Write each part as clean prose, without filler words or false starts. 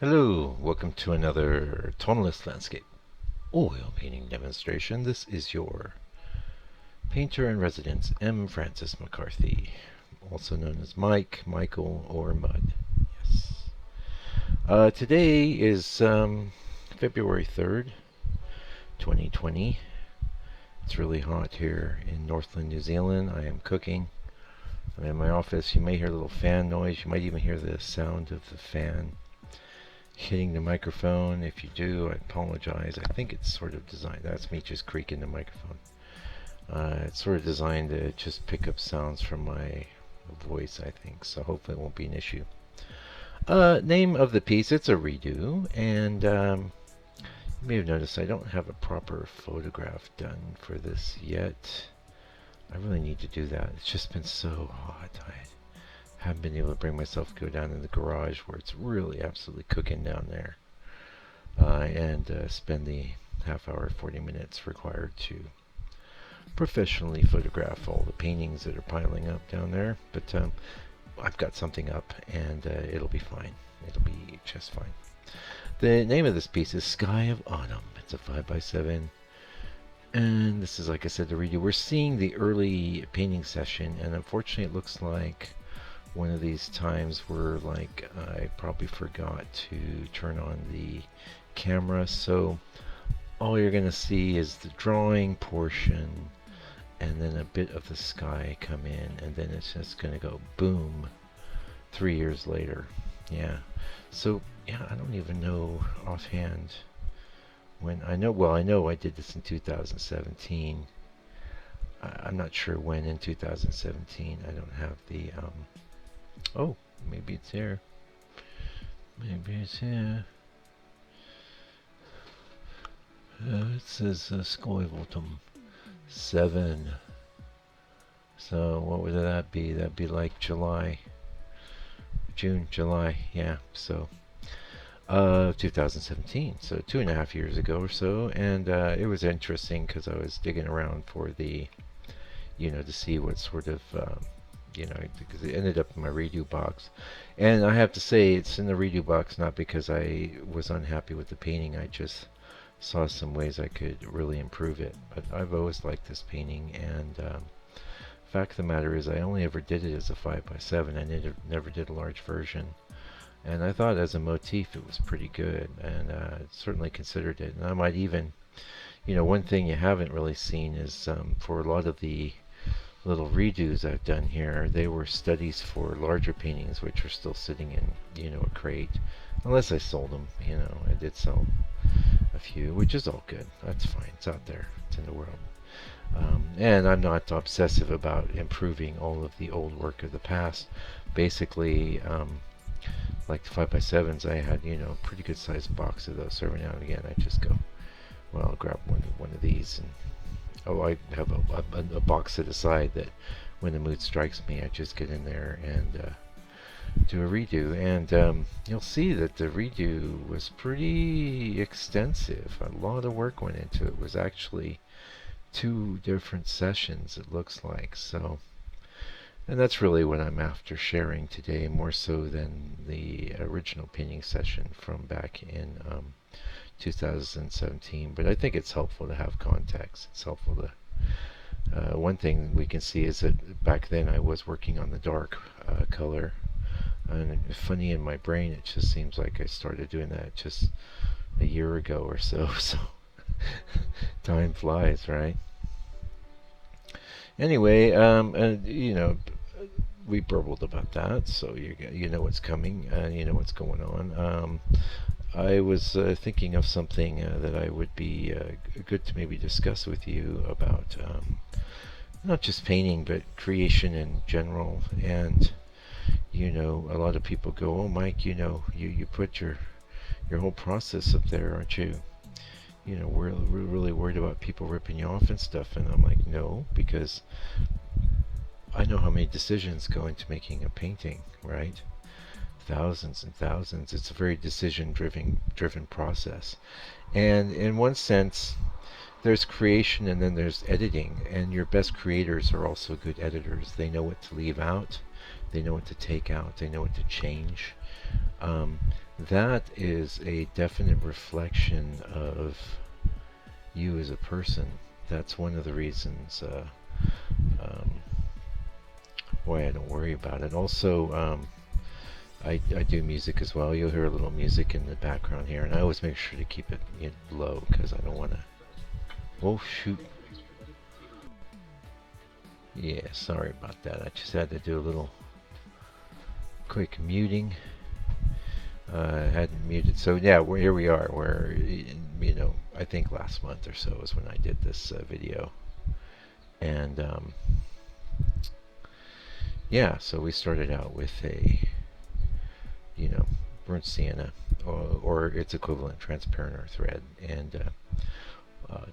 Hello, welcome to another Tonalist landscape oil painting demonstration. This is your painter in residence, M. Francis McCarthy, also known as Mike, Michael, or Mud. Yes. Today is February 3rd, 2020. It's really hot here in Northland, New Zealand. I am cooking. I'm in my office. You may hear a little fan noise. You might even hear the sound of the fan hitting the microphone. If you do, I apologize. I think it's sort of designed. That's me just creaking the microphone. It's sort of designed to just pick up sounds from my voice, I think. So hopefully it won't be an issue. Name of the piece, it's a redo. And you may have noticed I don't have a proper photograph done for this yet. I really need to do that. It's just been so hot. I haven't been able to bring myself to go down in the garage where it's really absolutely cooking down there and spend the half hour, 40 minutes required to professionally photograph all the paintings that are piling up down there. But I've got something up and it'll be fine. It'll be just fine. The name of this piece is Sky of Autumn. It's a 5x7. And this is, like I said, the redo. We're seeing the early painting session, and unfortunately it looks like one of these times where I probably forgot to turn on the camera, so all you're gonna see is the drawing portion and then a bit of the sky come in, and then it's just gonna go boom 3 years later. Yeah, so yeah, I don't even know offhand when. I know I did this in 2017. I'm not sure when in 2017. I don't have the oh, maybe it's here. Maybe it's here. It says Skoivoltum 7. So what would that be? That'd be like July. June, July, yeah. So 2017. So 2.5 years ago or so. And it was interesting because I was digging around for the, to see what sort of because it ended up in my redo box. And I have to say, it's in the redo box not because I was unhappy with the painting. I just saw some ways I could really improve it. But I've always liked this painting, and fact of the matter is I only ever did it as a 5x7. I never did a large version. And I thought as a motif it was pretty good, and certainly considered it. And I might even, one thing you haven't really seen is for a lot of the little redos I've done here, they were studies for larger paintings which are still sitting in a crate, unless I sold them. I did sell a few, which is all good. That's fine. It's out there. It's in the world. And I'm not obsessive about improving all of the old work of the past. Basically, like the 5x7s, I had pretty good sized box of those. So every now and again I just go, well, I'll grab one of these, and I have a box set aside that when the mood strikes me, I just get in there and do a redo. And you'll see that the redo was pretty extensive. A lot of work went into it. It was actually 2 different sessions, it looks like. So, and that's really what I'm after sharing today, more so than the original painting session from back in 2017. But I think it's helpful to have context. It's helpful to one thing we can see is that back then I was working on the dark color, and funny, in my brain it just seems like I started doing that just a year ago or so. So time flies, right? Anyway, we burbled about that, so you know what's coming, you know what's going on. I was thinking of something that I would be good to maybe discuss with you about not just painting, but creation in general. And a lot of people go, "Oh, Mike, you put your whole process up there, aren't you? We're really worried about people ripping you off and stuff." And I'm like, no, because I know how many decisions go into making a painting, right? Thousands and thousands. It's a very decision driven process. And in one sense, there's creation and then there's editing, and your best creators are also good editors. They know what to leave out, they know what to take out, they know what to change. that is a definite reflection of you as a person. That's one of the reasons um, why I don't worry about it. Also, I do music as well. You'll hear a little music in the background here, and I always make sure to keep it low because I don't want to. Oh shoot! Yeah, sorry about that. I just had to do a little quick muting. I hadn't muted, so yeah, here we are. Where I think last month or so is when I did this video, and yeah, so we started out with a burnt sienna, or its equivalent, transparent earth red, and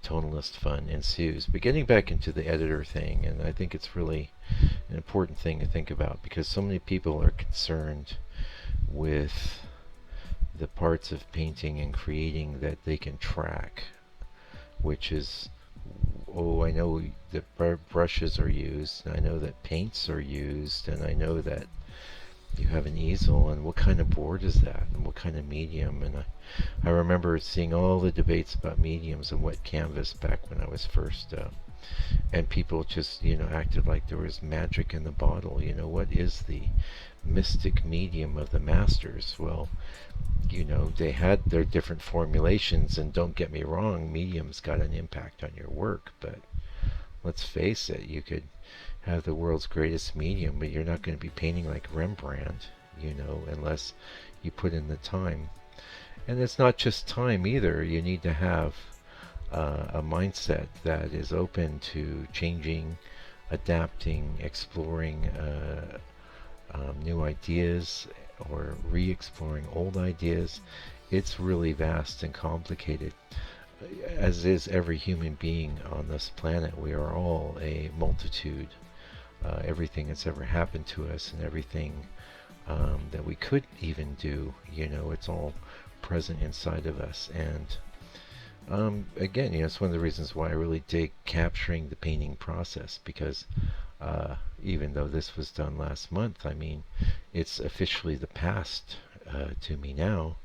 tonalist fun ensues. But getting back into the editor thing, and I think it's really an important thing to think about because so many people are concerned with the parts of painting and creating that they can track, which is, oh, I know that brushes are used, and I know that paints are used, and I know that you have an easel, and what kind of board is that, and what kind of medium, and I remember seeing all the debates about mediums and wet canvas back when I was first, and people just, acted like there was magic in the bottle. What is the mystic medium of the masters? Well, they had their different formulations, and don't get me wrong, medium's got an impact on your work, but let's face it, you could have the world's greatest medium, but you're not going to be painting like Rembrandt, unless you put in the time. And it's not just time either. You need to have a mindset that is open to changing, adapting, exploring new ideas, or re-exploring old ideas. It's really vast and complicated, as is every human being on this planet. We are all a multitude. Everything that's ever happened to us and everything that we could even do, it's all present inside of us. And again, it's one of the reasons why I really dig capturing the painting process, because even though this was done last month, I mean, it's officially the past to me now.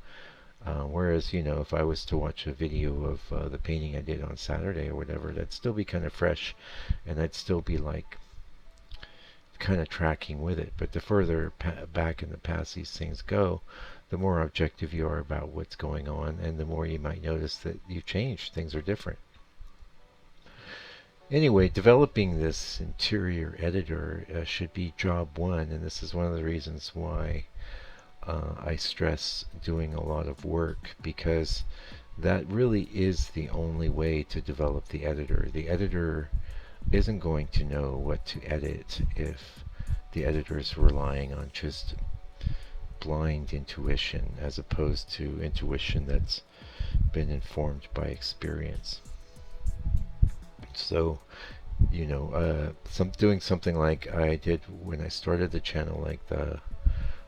Whereas, if I was to watch a video of the painting I did on Saturday or whatever, that'd still be kind of fresh, and I'd still be like kind of tracking with it. But the further back in the past these things go, the more objective you are about what's going on, and the more you might notice that you've changed. Things are different. Anyway, developing this interior editor should be job one, and this is one of the reasons why I stress doing a lot of work, because that really is the only way to develop the editor. The editor isn't going to know what to edit if the editor is relying on just blind intuition as opposed to intuition that's been informed by experience. So, doing something like I did when I started the channel, like the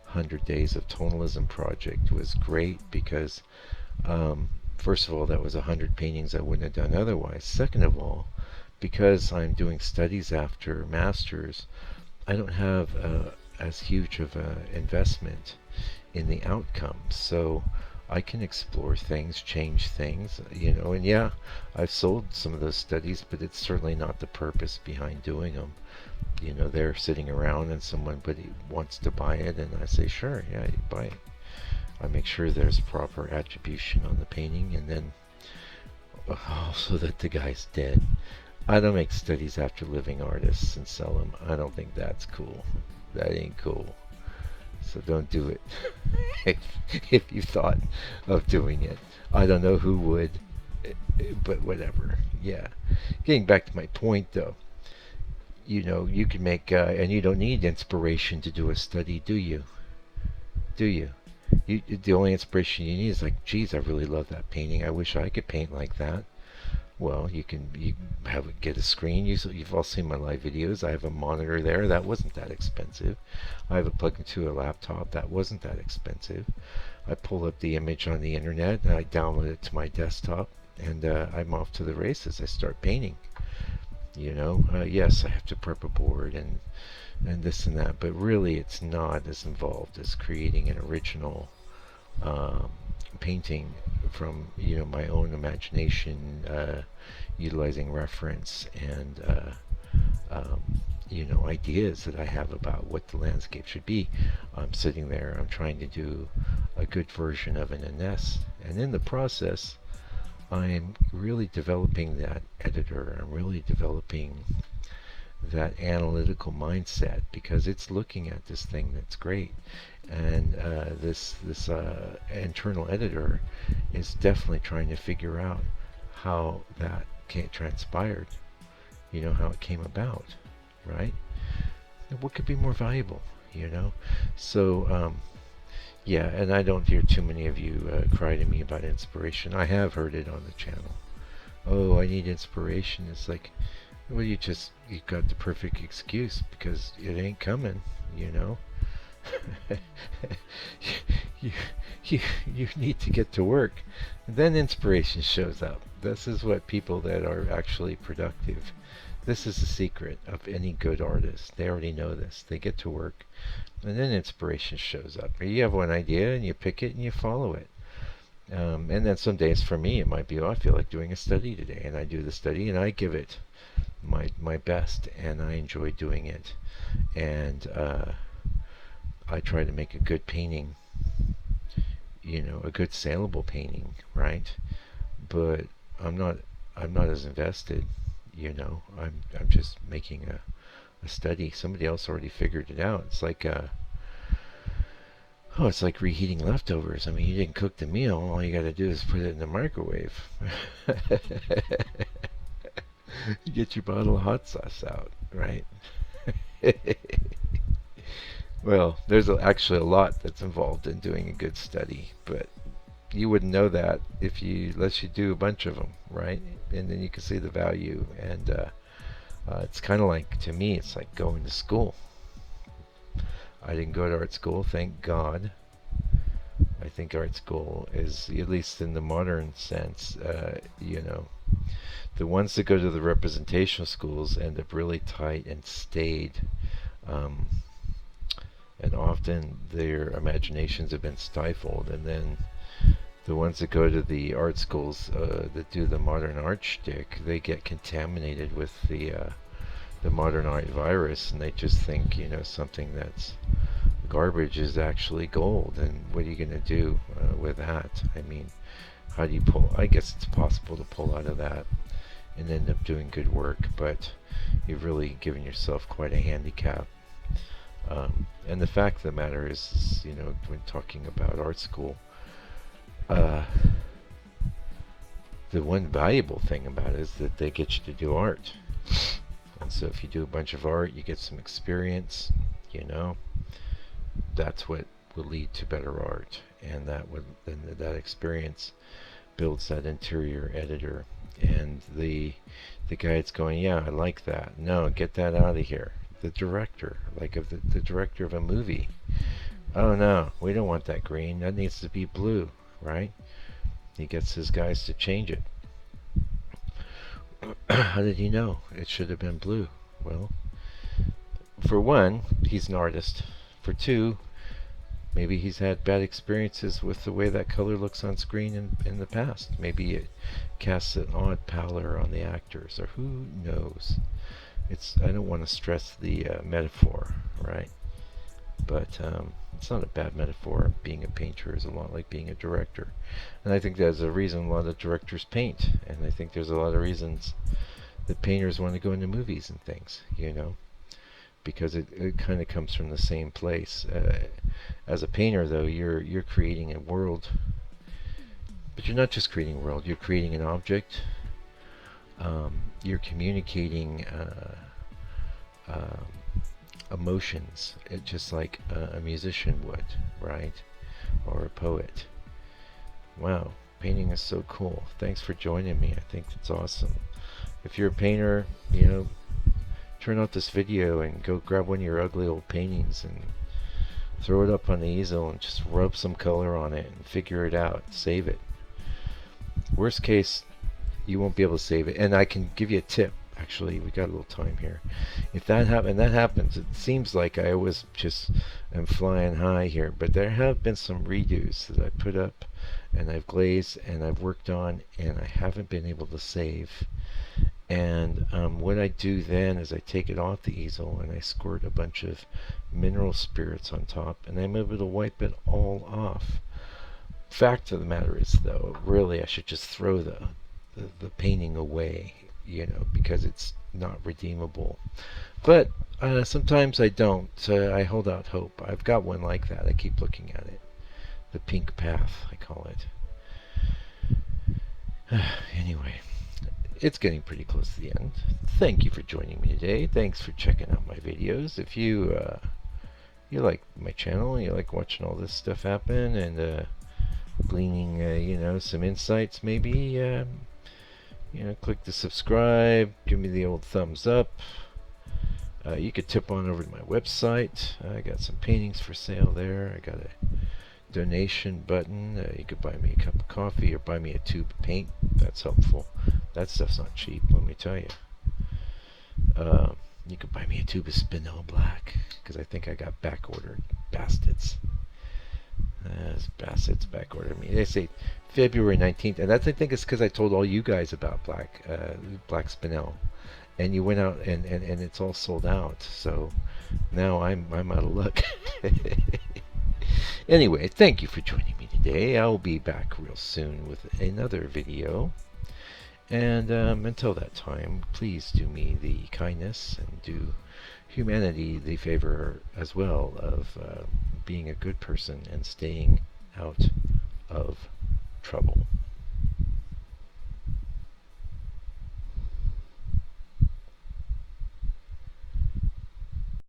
100 Days of Tonalism project, was great because, first of all, that was 100 paintings I wouldn't have done otherwise. Second of all, because I'm doing studies after masters, I don't have as huge of an investment in the outcome. So I can explore things, change things, and yeah, I've sold some of those studies, but it's certainly not the purpose behind doing them. They're sitting around and somebody wants to buy it, and I say, sure, yeah, you buy it. I make sure there's proper attribution on the painting, and then also that the guy's dead. I don't make studies after living artists and sell them. I don't think that's cool. That ain't cool. So don't do it. if you thought of doing it. I don't know who would, but whatever. Yeah. Getting back to my point, though. You can make, and you don't need inspiration to do a study, do you? Do you? The only inspiration you need is like, geez, I really love that painting. I wish I could paint like that. Well, you get a screen. You've all seen my live videos. I have a monitor there. That wasn't that expensive. I have it plugged into a laptop. That wasn't that expensive. I pull up the image on the internet and I download it to my desktop, and I'm off to the races. I start painting. Yes, I have to prep a board and this and that, but really it's not as involved as creating an original um, painting from my own imagination, utilizing reference and ideas that I have about what the landscape should be. I'm sitting there, I'm trying to do a good version of an NS, and in the process, I'm really developing that editor. I'm really developing that analytical mindset because it's looking at this thing that's great, and this internal editor is definitely trying to figure out how that transpired. How it came about, right? And what could be more valuable, you know? So, yeah, and I don't hear too many of you cry to me about inspiration. I have heard it on the channel. Oh, I need inspiration. It's like, well, you got the perfect excuse because it ain't coming, you know? you, you need to get to work. And then inspiration shows up. This is what people that are actually productive, this is the secret of any good artist. They already know this. They get to work, and then inspiration shows up. You have one idea, and you pick it, and you follow it. And then some days for me, it might be, oh, I feel like doing a study today, and I do the study, and I give it my best, and I enjoy doing it. And I try to make a good painting, a good saleable painting, right? But I'm not as invested. I'm just making a study. Somebody else already figured it out. It's like it's like reheating leftovers. I mean, you didn't cook the meal. All you got to do is put it in the microwave. You get your bottle of hot sauce out, right? Well, there's actually a lot that's involved in doing a good study, but you wouldn't know that unless you do a bunch of them, right? And then you can see the value. And it's kind of like, to me, it's like going to school. I didn't go to art school, thank God. I think art school is, at least in the modern sense, the ones that go to the representational schools end up really tight and staid. And often their imaginations have been stifled. And then the ones that go to the art schools that do the modern art shtick, they get contaminated with the modern art virus, and they just think something that's garbage is actually gold. And what are you going to do with that? I mean, how do you pull? I guess it's possible to pull out of that and end up doing good work, but you've really given yourself quite a handicap. And the fact of the matter is, when talking about art school, the one valuable thing about it is that they get you to do art. And so if you do a bunch of art, you get some experience, that's what will lead to better art. And that experience builds that interior editor. And the guy that's going, yeah, I like that. No, get that out of here. The director, like of the director of a movie. Oh no, we don't want that green. That needs to be blue, right? He gets his guys to change it. How did he know it should have been blue? Well, for one, he's an artist. For two, maybe he's had bad experiences with the way that color looks on screen in the past. Maybe it casts an odd pallor on the actors, or who knows. I don't want to stress the metaphor, right? But it's not a bad metaphor. Being a painter is a lot like being a director. And I think there's a reason a lot of directors paint. And I think there's a lot of reasons that painters want to go into movies and things, because it kind of comes from the same place. As a painter, though, you're creating a world. But you're not just creating a world. You're creating an object. You're communicating emotions, just like a musician would, right? Or a poet. Wow, painting is so cool. Thanks for joining me. I think it's awesome. If you're a painter, turn off this video and go grab one of your ugly old paintings and throw it up on the easel and just rub some color on it and figure it out. Save it. Worst case, you won't be able to save it. And I can give you a tip. Actually, we got a little time here. If that happens, it seems like I always just am flying high here. But there have been some redos that I put up, and I've glazed, and I've worked on, and I haven't been able to save. And what I do then is I take it off the easel and I squirt a bunch of mineral spirits on top, and I'm able to wipe it all off. Fact of the matter is, though, really I should just throw the painting away, because it's not redeemable. But sometimes I don't. I hold out hope. I've got one like that. I keep looking at it. The pink path, I call it. Anyway, it's getting pretty close to the end. Thank you for joining me today. Thanks for checking out my videos. If you like my channel, you like watching all this stuff happen, and gleaning, some insights, maybe, click the subscribe, give me the old thumbs up. You could tip on over to my website. I got some paintings for sale there. I got a donation button. You could buy me a cup of coffee or buy me a tube of paint. That's helpful. That stuff's not cheap, let me tell you. You could buy me a tube of Spinel Black, because I think I got back ordered. Bastards. Bastards back ordered me. They say February 19th, and that's, I think, it's because I told all you guys about Black Spinel, and you went out and it's all sold out. So now I'm out of luck. Anyway, thank you for joining me today. I'll be back real soon with another video. And until that time, please do me the kindness and do humanity the favor as well of being a good person and staying out of trouble.